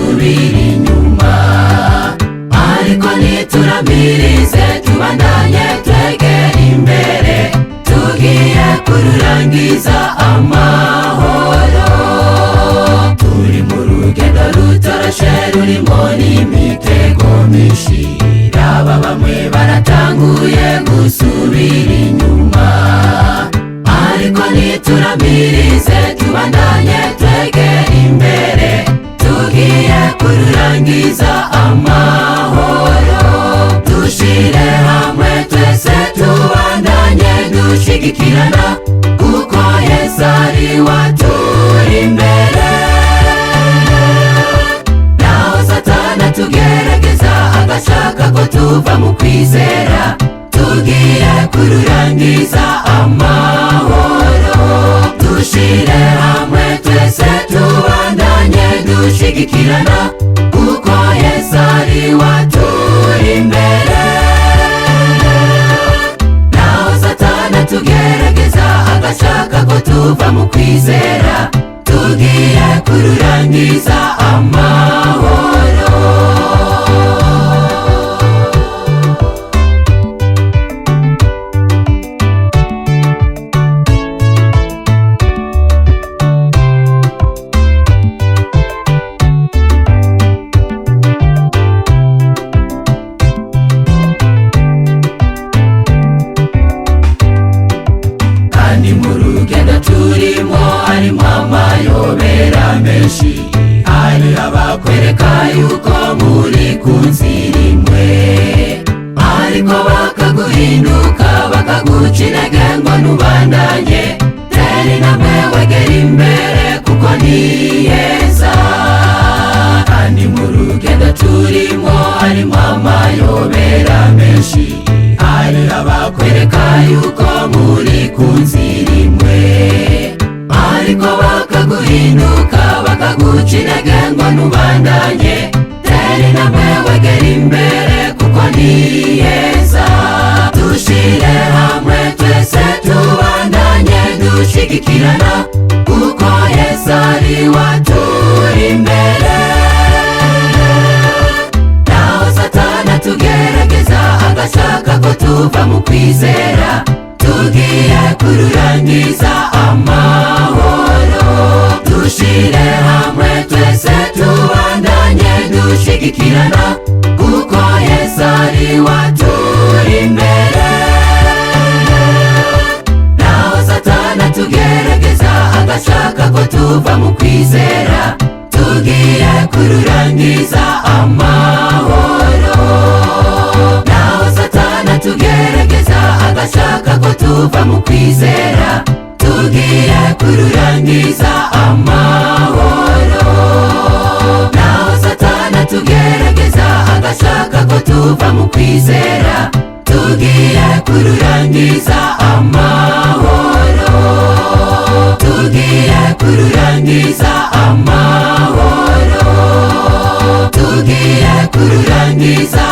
gusubira inyuma, ariko nituramirize tubandanye twegera imbere, tugiye kururangiza amahoro. Turi mu rugendo rutoroshe rurimo n'imitego myinshi, aba bamwe baratanguye gusubira inyuma, ariko nituramirize tubandanye twegera imbere, tugiye kururangiza amahoro. Dushire hamwe twese tubandanye dushigikirana, kuko Yesu ari waturi imbere. Naho Satani tugerageza agashaka ko tuva mu kwizera, tugiye kururangiza amahoro. Dushire hamwe twese tubandanye dushigikirana, kuko Yesu ari waturi imbere. Naho Satani tugerageza agashaka ko tuva mu kwizera, tugiye kururangiza amahoro. Kandi mu rugendo turimo harimo amayobera menshi, hari abakwereka yuko muri ku nzira imwe, ariko bakaguhinduka bakaguca intege ngo ntubandanye. Tera intambwe wegera imbere, kuko ni heza. Kandi mu rugendo turimo harimo amayobera menshi, hari abakwereka yuko muri ku nzira imwe, ariko bakaguhinduka bakaguca intege ngo ntubandanye. Tera intambwe wegera imbere, kuko ni heza. Dushire hamwe twese tubandanye dushigikirana, kuko Yesu ari waturi imbere. Naho Satani tugerageza agashaka ko tuva mu kwizera, tugiye kururangiza amahoro. Dushire hamwe twese tubandanye dushigikirana, kuko Yesu ari waturi imbere. Naho Satani tugerageza agashaka ko tuva mu kwizera, tugiye kururangiza amahoro. Naho Satani tugerageza agashaka ko tuva mu kwizera, tugiye kururangiza amahoro. Naho Satani tugerageza agashaka ko tuva mu kwizera, tugiye kururangiza amahoro. Tugiye kururangiza amahoro. Tugiye kururangiza